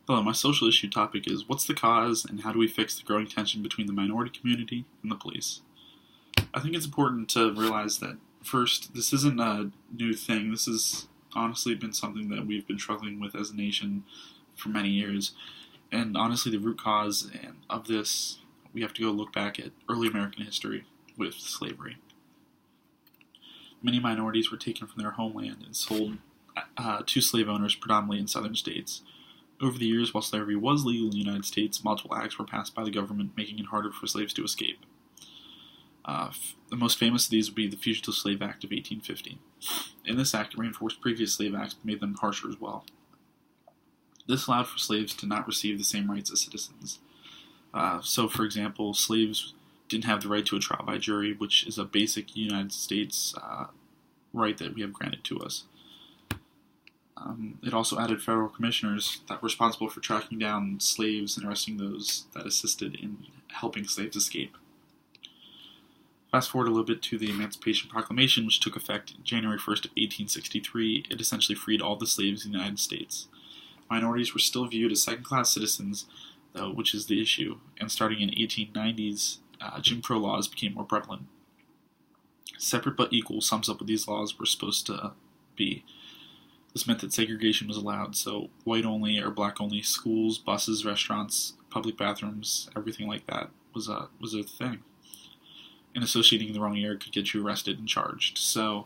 Hello, my social issue topic is what's the cause and how do we fix the growing tension between the minority community and the police? I think it's important to realize that, first, this isn't a new thing. This has honestly been something that we've been struggling with as a nation for many years. And honestly, the root cause of this, we have to go look back at early American history with slavery. Many minorities were taken from their homeland and sold to slave owners, predominantly in southern states. Over the years, while slavery was legal in the United States, multiple acts were passed by the government making it harder for slaves to escape. The most famous of these would be the Fugitive Slave Act of 1850. In this act, it reinforced previous slave acts but made them harsher as well. This allowed for slaves to not receive the same rights as citizens. So, for example, slaves didn't have the right to a trial by jury, which is a basic United States right that we have granted to us. It also added federal commissioners that were responsible for tracking down slaves and arresting those that assisted in helping slaves escape. Fast forward a little bit to the Emancipation Proclamation, which took effect January 1st of 1863. It essentially freed all the slaves in the United States. Minorities were still viewed as second-class citizens, though, which is the issue, and starting in 1890s, Jim Crow laws became more prevalent. Separate but equal sums up what these laws were supposed to be. This meant that segregation was allowed, so white-only or black-only schools, buses, restaurants, public bathrooms, everything like that was a thing. And associating the wrong year could get you arrested and charged. So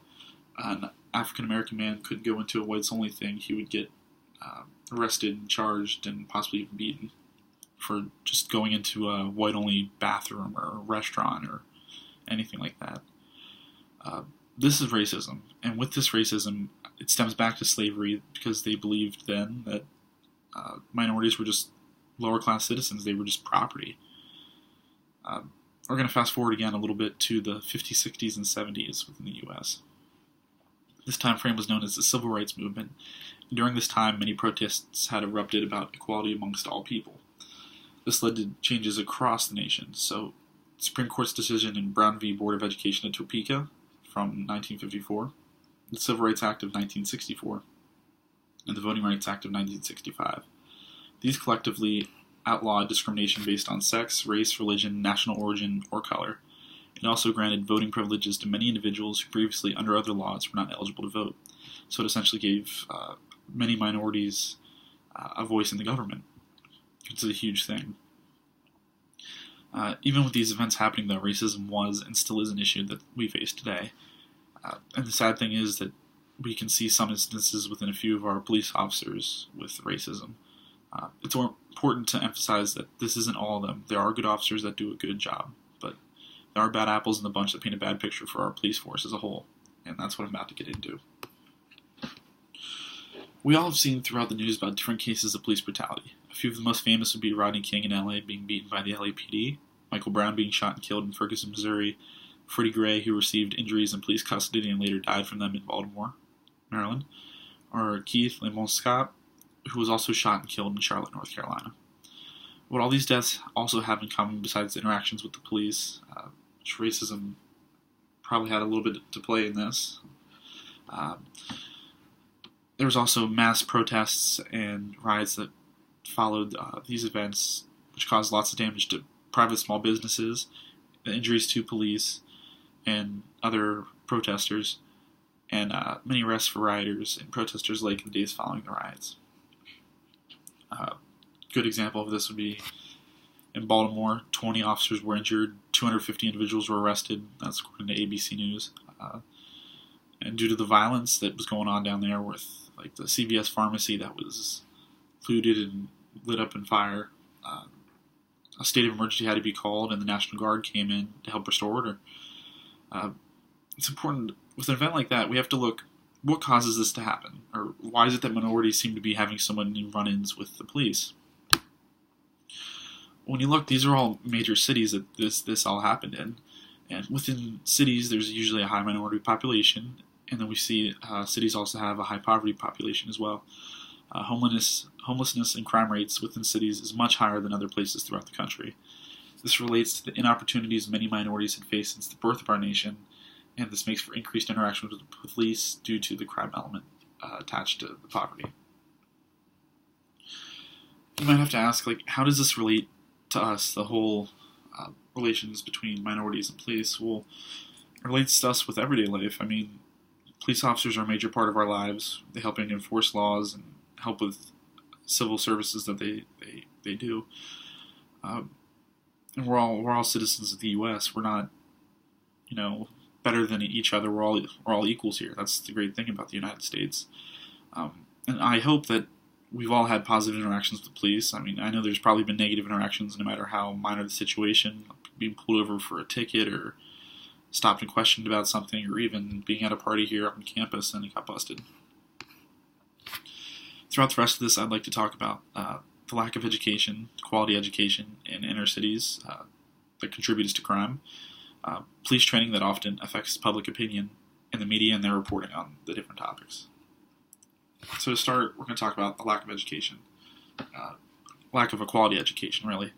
an African-American man could go into a whites-only thing. He would get arrested and charged and possibly even beaten for just going into a white-only bathroom or restaurant or anything like that. This is racism. And with this racism, it stems back to slavery because they believed then that minorities were just lower-class citizens. They were just property. We're going to fast forward again a little bit to the 50s, 60s, and 70s within the U.S. This time frame was known as the Civil Rights Movement. And during this time, many protests had erupted about equality amongst all people. This led to changes across the nation. So, the Supreme Court's decision in Brown v. Board of Education of Topeka from 1954, the Civil Rights Act of 1964, and the Voting Rights Act of 1965. These collectively outlawed discrimination based on sex, race, religion, national origin, or color. It also granted voting privileges to many individuals who previously, under other laws, were not eligible to vote. So it essentially gave many minorities a voice in the government. It's a huge thing. Even with these events happening, though, racism was and still is an issue that we face today. And the sad thing is that we can see some instances within a few of our police officers with racism. It's important to emphasize that this isn't all of them. There are good officers that do a good job, but there are bad apples in the bunch that paint a bad picture for our police force as a whole, and that's what I'm about to get into. We all have seen throughout the news about different cases of police brutality. A few of the most famous would be Rodney King in LA being beaten by the LAPD, Michael Brown being shot and killed in Ferguson, Missouri, Freddie Gray, who received injuries in police custody and later died from them in Baltimore, Maryland, or Keith Lemon Scott, who was also shot and killed in Charlotte, North Carolina. What all these deaths also have in common, besides the interactions with the police, which racism probably had a little bit to play in this, there was also mass protests and riots that followed these events, which caused lots of damage to private small businesses, injuries to police and other protesters, and many arrests for rioters and protesters late in the days following the riots. Good example of this would be in Baltimore, 20 officers were injured, 250 individuals were arrested. That's according to ABC News. And due to the violence that was going on down there with like the CVS pharmacy that was looted and lit up in fire, a state of emergency had to be called and the National Guard came in to help restore order. It's important, with an event like that, we have to look, what causes this to happen? Or why is it that minorities seem to be having so many run-ins with the police? When you look, these are all major cities that this all happened in. And within cities, there's usually a high minority population. And then we see cities also have a high poverty population as well. Homelessness and crime rates within cities is much higher than other places throughout the country. This relates to the inopportunities many minorities have faced since the birth of our nation, and this makes for increased interaction with the police due to the crime element attached to the poverty. you might have to ask, like, how does this relate to us, the whole relations between minorities and police? Well, it relates to us with everyday life. I mean, police officers are a major part of our lives. They help enforce laws and help with civil services that they do. And we're all citizens of the U.S. We're not, better than each other. We're all equals here. That's the great thing about the United States. And I hope that we've all had positive interactions with the police. I mean, I know there's probably been negative interactions, no matter how minor the situation, being pulled over for a ticket or stopped and questioned about something, or even being at a party here on campus and it got busted. Throughout the rest of this, I'd like to talk about the lack of education, quality education in inner cities that contributes to crime, police training that often affects public opinion, and the media and their reporting on the different topics. So to start, we're going to talk about the lack of education, lack of a quality education, really.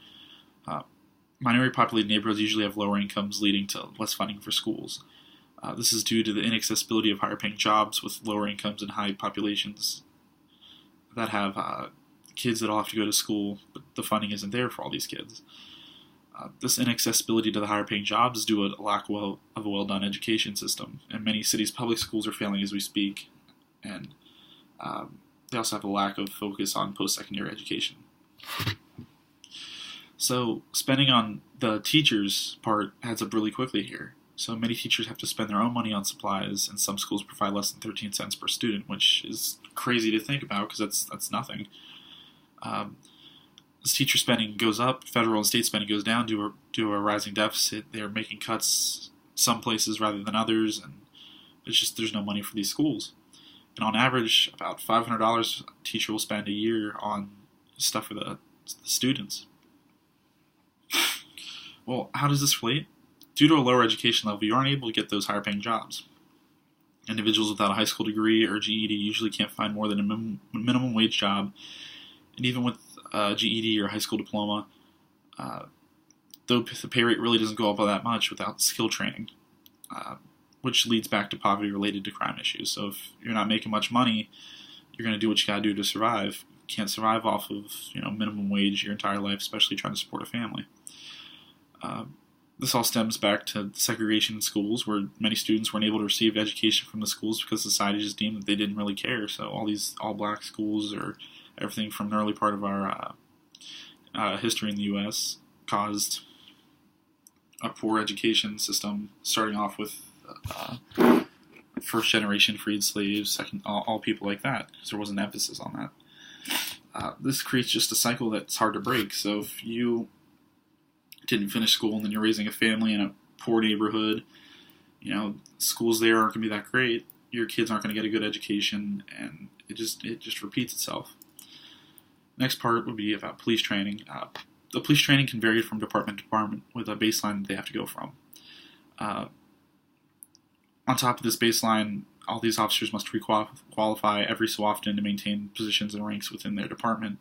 Minority-populated neighborhoods usually have lower incomes, leading to less funding for schools. This is due to the inaccessibility of higher-paying jobs with lower incomes and high populations that have kids that all have to go to school, but the funding isn't there for all these kids. This inaccessibility to the higher-paying jobs is due to a lack of a well-done education system, and many cities' public schools are failing as we speak, and they also have a lack of focus on post-secondary education. So spending on the teachers' part adds up really quickly here. So many teachers have to spend their own money on supplies, and some schools provide less than 13 cents per student, which is crazy to think about because that's nothing. As teacher spending goes up, federal and state spending goes down due to a rising deficit. They're making cuts some places rather than others, and there's no money for these schools. And on average, about $500 a teacher will spend a year on stuff for the students. Well, how does this relate? Due to a lower education level, you aren't able to get those higher paying jobs. Individuals without a high school degree or GED usually can't find more than a minimum wage job, and even with a GED or high school diploma, though the pay rate really doesn't go up by that much without skill training, which leads back to poverty related to crime issues. So if you're not making much money, you're going to do what you got to do to survive. You can't survive off of minimum wage your entire life, especially trying to support a family. This all stems back to segregation in schools, where many students weren't able to receive education from the schools because society just deemed that they didn't really care. So all these all-black schools, or everything from the early part of our history in the U.S., caused a poor education system, starting off with first generation freed slaves, second, all people like that, because there wasn't emphasis on that. This creates just a cycle that's hard to break. So if you didn't finish school and then you're raising a family in a poor neighborhood, schools there aren't going to be that great, your kids aren't going to get a good education, and it just repeats itself. Next part would be about police training. The police training can vary from department to department with a baseline that they have to go from. On top of this baseline, all these officers must re-qualify every so often to maintain positions and ranks within their department.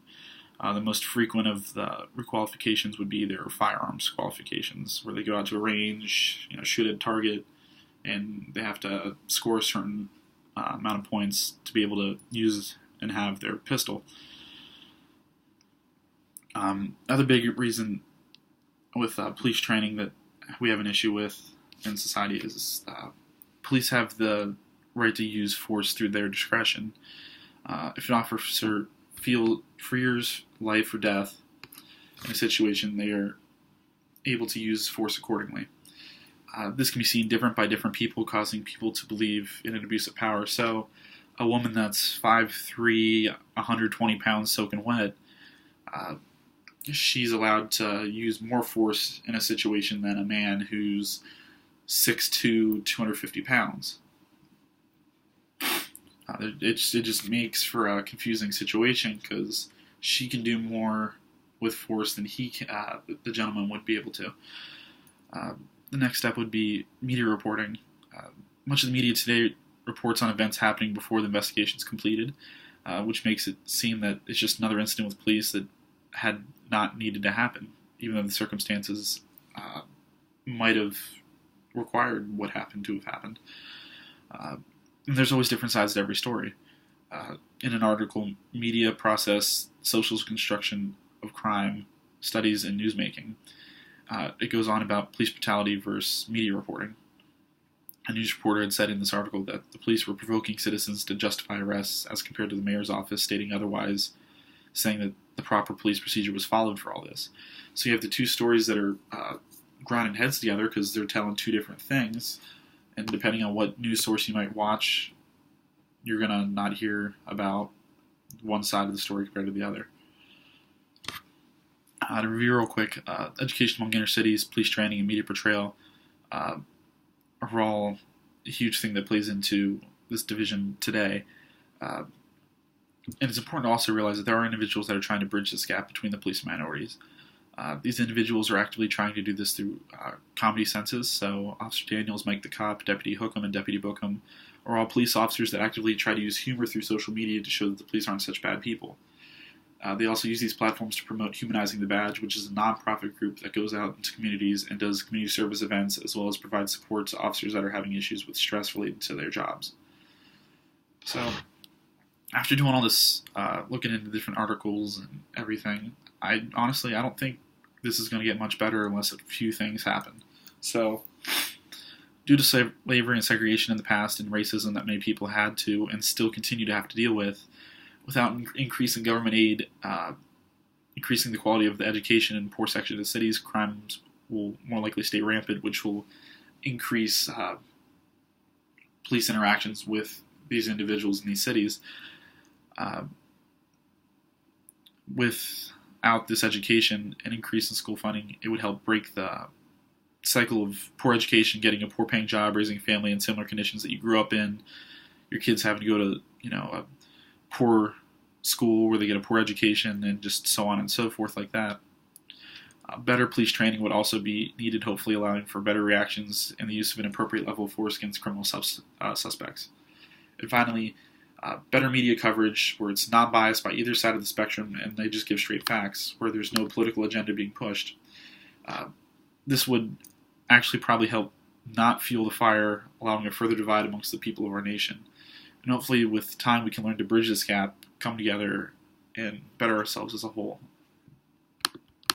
The most frequent of the requalifications would be their firearms qualifications, where they go out to a range, shoot at a target, and they have to score a certain amount of points to be able to use and have their pistol. Another big reason with police training that we have an issue with in society is police have the right to use force through their discretion. If an officer fears life or death in a situation, they are able to use force accordingly. This can be seen different by different people, causing people to believe in an abuse of power. So a woman that's 5'3", 120 pounds soaking wet, she's allowed to use more force in a situation than a man who's 6'2", 250 pounds. It just makes for a confusing situation, because she can do more with force than the gentleman would be able to. The next step would be media reporting. Much of the media today reports on events happening before the investigation is completed, which makes it seem that it's just another incident with police that had not needed to happen, even though the circumstances might have required what happened to have happened. And there's always different sides to every story. In an article, media process social construction of crime, studies, and newsmaking. It goes on about police brutality versus media reporting. A news reporter had said in this article that the police were provoking citizens to justify arrests as compared to the mayor's office stating otherwise, saying that the proper police procedure was followed for all this. So you have the two stories that are grinding heads together because they're telling two different things, and depending on what news source you might watch, you're going to not hear about one side of the story compared to the other. To review real quick, education among inner cities, police training, and media portrayal are all a huge thing that plays into this division today. And it's important to also realize that there are individuals that are trying to bridge this gap between the police and minorities. These individuals are actively trying to do this through comedy senses. So Officer Daniels, Mike the Cop, Deputy Hookham, and Deputy Bookham are all police officers that actively try to use humor through social media to show that the police aren't such bad people. They also use these platforms to promote Humanizing the Badge, which is a nonprofit group that goes out into communities and does community service events, as well as provides support to officers that are having issues with stress related to their jobs. So, after doing all this, looking into different articles and everything, I don't think this is going to get much better unless a few things happen. So, due to slavery and segregation in the past and racism that many people had to and still continue to have to deal with, without increasing government aid, increasing the quality of the education in poor sections of cities, crimes will more likely stay rampant, which will increase police interactions with these individuals in these cities. Without this education and increase in school funding, it would help break the cycle of poor education, getting a poor-paying job, raising a family in similar conditions that you grew up in, your kids having to go to, a poor school where they get a poor education, and just so on and so forth like that. Better police training would also be needed, hopefully allowing for better reactions and the use of an appropriate level of force against criminal suspects. And finally, better media coverage where it's not biased by either side of the spectrum and they just give straight facts, where there's no political agenda being pushed. This would actually probably help not fuel the fire, allowing a further divide amongst the people of our nation. And hopefully with time we can learn to bridge this gap, come together, and better ourselves as a whole.